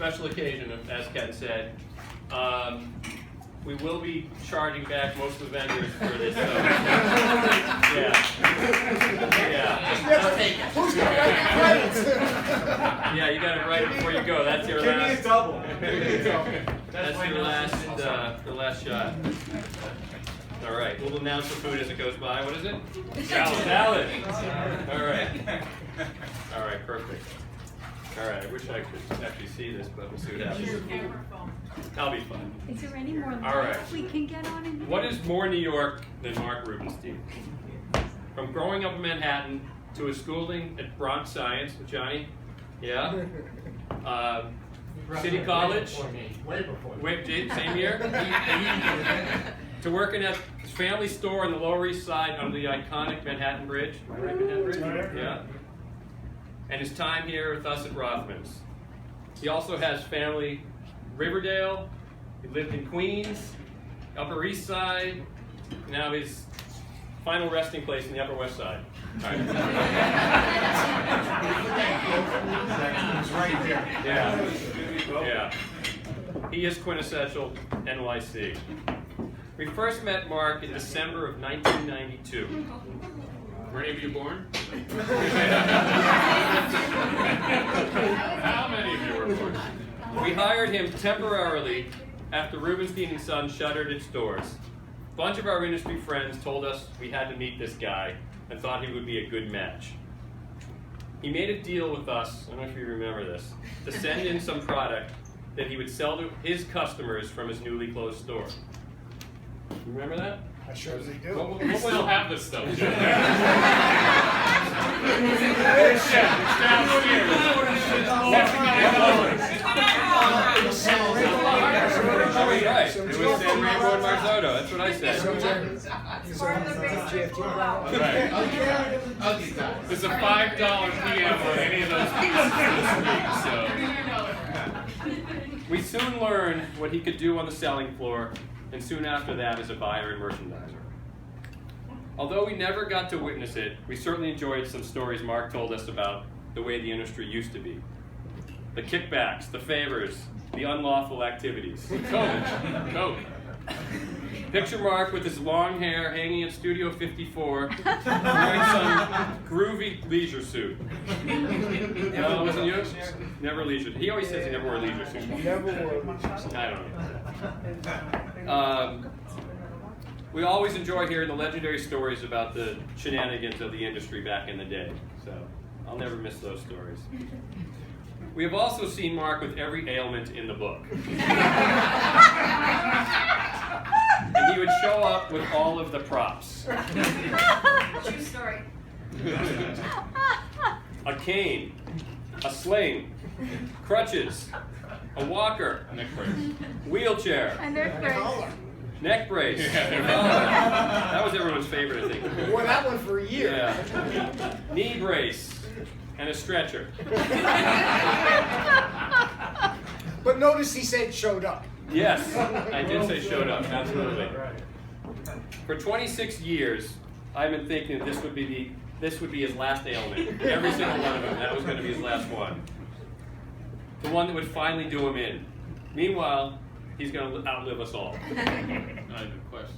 special occasion, as Ken said. We will be charging back most of the vendors for this. So. Yeah. Who's going to write the credits? Yeah, you got it right before you go. That's your Give me a last. double. That's your last shot. All right, we'll announce the food as it goes by. What is it? Salad. All right. All right, perfect. All right, I wish I could actually see this, but we'll see what happens. That'll be fun. Is there any more All right. lights we can get on in here? What is more New York than Mark Rubinstein? From growing up in Manhattan to his schooling at Bronx Science, Johnny, yeah. City College, Way before. same year. To working at his family store on the Lower East Side under the iconic Manhattan Bridge. Am I right, Manhattan Bridge? Yeah. And his time here with us at Rothman's. He also has family Riverdale. He lived in Queens, Upper East Side. Now his final resting place in the Upper West Side. All right. It's right there. Yeah. Yeah. He is quintessential NYC. We first met Mark in December of 1992. Were any of you born? How many of you were born? We hired him temporarily after Rubinstein & Sons shuttered its doors. A bunch of our industry friends told us we had to meet this guy and thought he would be a good match. He made a deal with us, I don't know if you remember this, to send in some product that he would sell to his customers from his newly closed store. You remember that? I sure as they do. We still have this stuff. It's right. It was San Remo and Marzotto. That's what I said. There's a $5 PM on any of those pieces this week. So we soon learned what he could do on the selling floor, and soon after that as a buyer and merchandiser. Although we never got to witness it, we certainly enjoyed some stories Mark told us about the way the industry used to be. The kickbacks, the favors, the unlawful activities. Code. Picture Mark with his long hair hanging at Studio 54, wearing some groovy leisure suit. No, wasn't you? Never leisure. He always says he never wore a leisure suit. Never wore. I don't know. We always enjoy hearing the legendary stories about the shenanigans of the industry back in the day. So I'll never miss those stories. We have also seen Mark with every ailment in the book. And he would show up with all of the props. True story. A cane, a sling, crutches, a walker, wheelchair, And they're great. neck brace. That was everyone's favorite, I think. Wore that one for a year. Yeah. Knee brace and a stretcher. But notice he said showed up. Yes, I did say showed up, absolutely. For 26 years, I've been thinking that this would be his last ailment. Every single one of them, that was going to be his last one. The one that would finally do him in. Meanwhile, he's going to outlive us all. Not a good question.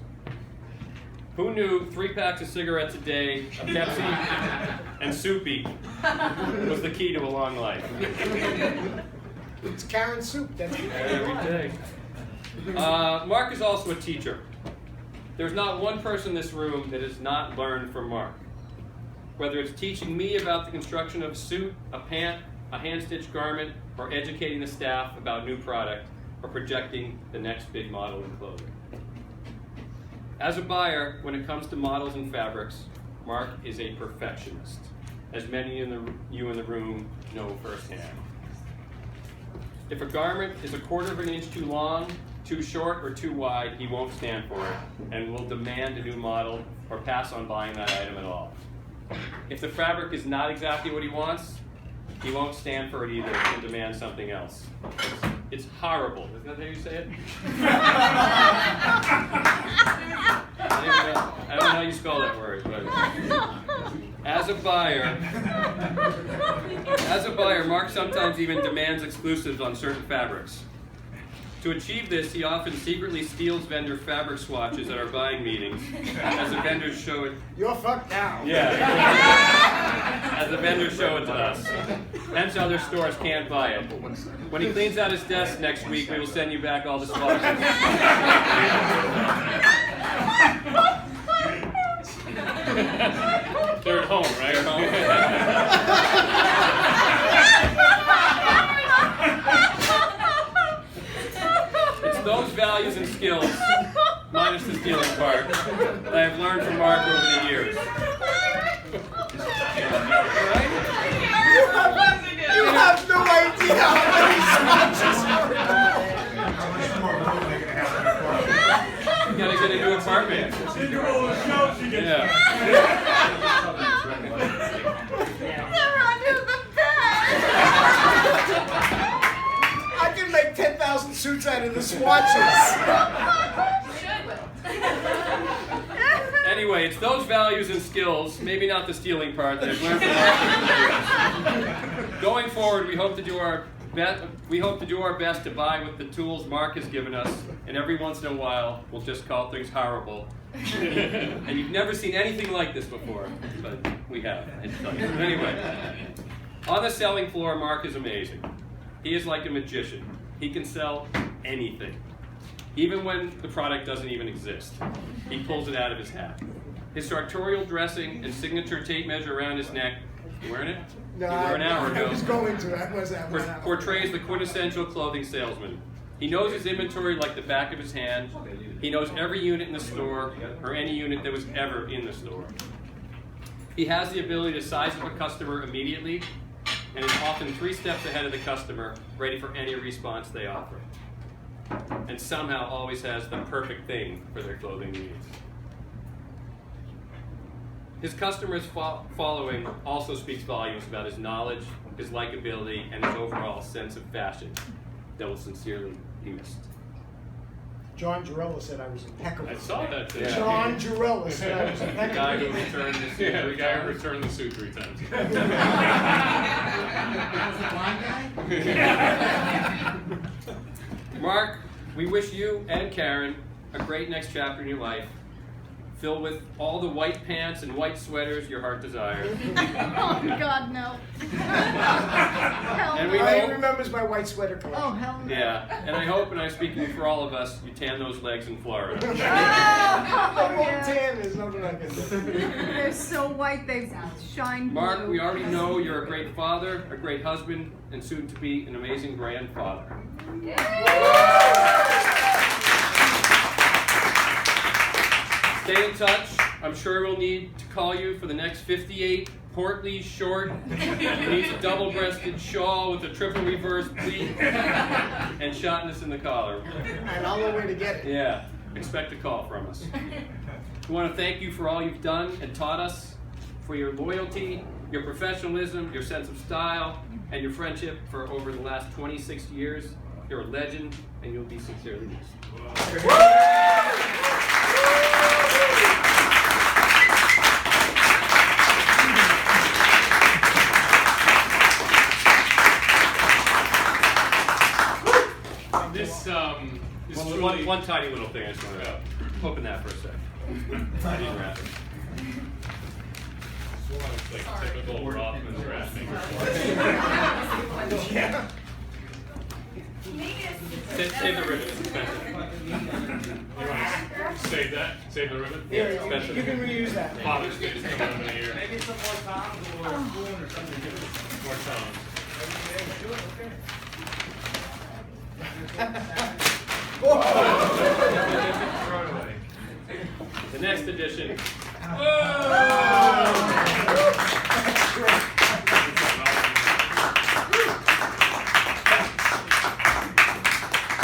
Who knew 3 packs of cigarettes a day, a Pepsi, and soupy was the key to a long life? It's Karen soup. That's it. Every day. Mark is also a teacher. There's not one person in this room that has not learned from Mark. Whether it's teaching me about the construction of a suit, a pant, a hand-stitched garment, or educating the staff about new product, or projecting the next big model in clothing. As a buyer, when it comes to models and fabrics, Mark is a perfectionist, as many of you in the room know firsthand. If a garment is a 1/4 of an inch too long, too short, or too wide, he won't stand for it and will demand a new model or pass on buying that item at all. If the fabric is not exactly what he wants, he won't stand for it either and demand something else. It's horrible. Isn't that how you say it? I don't know how you spell that word, but As a buyer, Mark sometimes even demands exclusives on certain fabrics. To achieve this, he often secretly steals vendor fabric swatches at our buying meetings, as the vendors show it. You're fucked now. Yeah. As the vendors show it to us. Hence, other stores can't buy it. When he cleans out his desk next week, we will send you back all the swatches. They're at home, right? They're home. It's those values and skills, minus the stealing part, that I have learned from Mark over the years. You have no idea how many swatches are. How much more room they're gonna have in You gotta get a new apartment. Yeah. They're under the bed. I can make 10,000 suits out of the swatches. Anyway, it's those values and skills, maybe not the stealing part, that I've learned from Mark. Going forward, we hope to do our best to buy with the tools Mark has given us, and every once in a while, we'll just call things horrible. And you've never seen anything like this before, but we have, I tell you. Anyway, on the selling floor, Mark is amazing. He is like a magician. He can sell anything, even when the product doesn't even exist. He pulls it out of his hat. His sartorial dressing and signature tape measure around his neck, you wearing it? No, You were an hour ago. I was going to. I was at 1 hour. Portrays the quintessential clothing salesman. He knows his inventory like the back of his hand. He knows every unit in the store, or any unit that was ever in the store. He has the ability to size up a customer immediately, and is often 3 steps ahead of the customer, ready for any response they offer. And somehow always has the perfect thing for their clothing needs. His customers' following also speaks volumes about his knowledge, his likability, and his overall sense of fashion that will sincerely be missed. John Girella said I was impeccable. I saw that today. Yeah. John Girella said I was The guy who impeccable. returned the suit. Yeah, the 3 guy who times. returned the suit 3 times. Mark, we wish you and Karen a great next chapter in your life, filled with all the white pants and white sweaters your heart desires. Oh, God, no. Hell And no. we He hope- remembers my white sweater collection. Oh, hell no. Yeah, and I hope, and I'm speaking for all of us, you tan those legs in Florida. Oh, I won't yeah. tan. There's nothing I can do. They're so white, they shine blue. Mark, we already know you're a great father, a great husband, and soon to be an amazing grandfather. Stay in touch. I'm sure we'll need to call you for the next 58 portly, short, needs a double-breasted shawl with a triple reverse pleat, and shotness in the collar. And I'll know where to get it. Yeah, expect a call from us. We want to thank you for all you've done and taught us, for your loyalty, your professionalism, your sense of style, and your friendship for over the last 26 years. You're a legend, and you'll be sincerely missed. This is One, truly... one tiny little thing I just want to open that for a second. I didn't wrap it. It's like typical Rothman drafting. Yeah. Save the ribbon. It's expensive. You want to save that? Save the ribbon? Here, Expensive. you can reuse that. Father's Day is coming up in a year. Maybe some more Toms or a spoon or something. More tones. Throw it away. The next edition.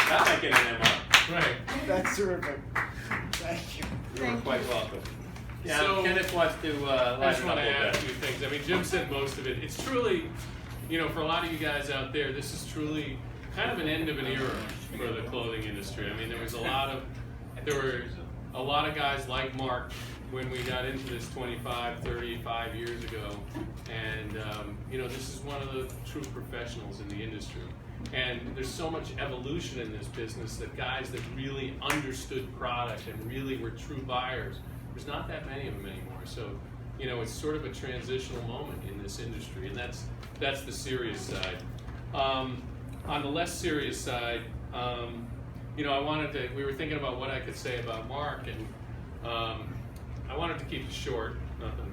That might get an MR. Right. That's terrific. Thank you. You're quite welcome. Yeah, So- Kenneth wants to I lighten just up want a to little add a bit. few things. I mean, Jim said most of it. It's truly, you know, for a lot of you guys out there, this is truly kind of an end of an era for the clothing industry. I mean, there were a lot of guys like Mark when we got into this 25, 35 years ago, and this is one of the true professionals in the industry. And there's so much evolution in this business that guys that really understood product and really were true buyers, there's not that many of them anymore. So, it's sort of a transitional moment in this industry, and that's the serious side. On the less serious side, we were thinking about what I could say about Mark, and I wanted to keep it short, nothing.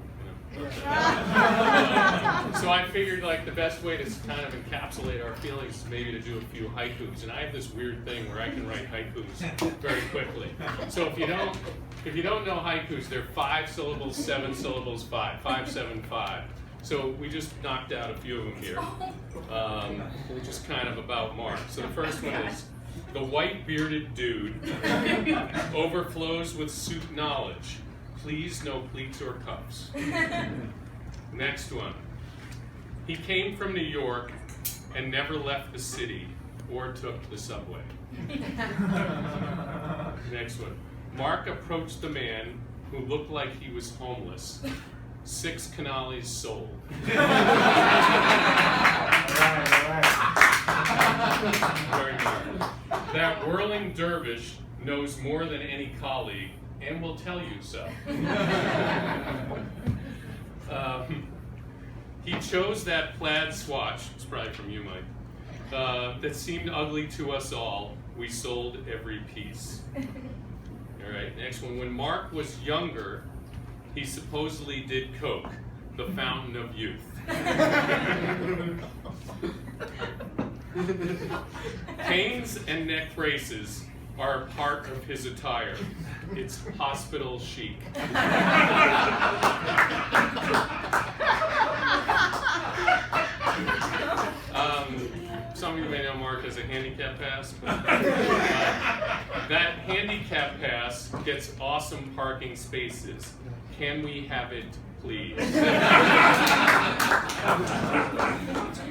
So I figured the best way to kind of encapsulate our feelings is maybe to do a few haikus, and I have this weird thing where I can write haikus very quickly. So if you don't know haikus, they're 5 syllables, 7 syllables, 5, 5, 7, 5. So we just knocked out a few of them here, which is kind of about Mark. So the first one is, the white bearded dude overflows with suit knowledge. Please, no pleats or cuffs. Next one. He came from New York and never left the city or took the subway. Next one. Mark approached the man who looked like he was homeless. 6 cannolis sold. Very good. That whirling dervish knows more than any colleague and will tell you so. He chose that plaid swatch, it's probably from you, Mike, that seemed ugly to us all. We sold every piece. All right, next one. When Mark was younger, he supposedly did coke, the fountain of youth. Canes and neck braces are a part of his attire. It's hospital chic. Some of you may know Mark as a handicap pass. But, that handicap pass gets awesome parking spaces. Can we have it, please?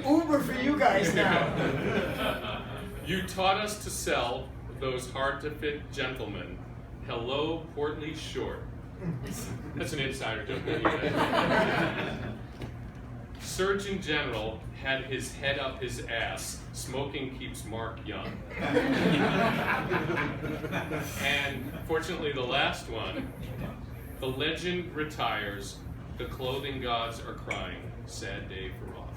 Uber for you guys now. You taught us to sell those hard-to-fit gentlemen. Hello, portly short. That's an insider joke. Surgeon General had his head up his ass. Smoking keeps Mark young. And fortunately, the last one. The legend retires. The clothing gods are crying. Sad day for all.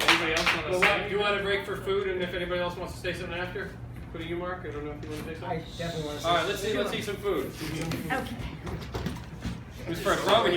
Anybody else want to say? Do you want to break for food, and if anybody else wants to say something after? What do you, Mark? I don't know if you want to say something. I definitely want to say All right, let's see some food. Okay. Who's first? Robin,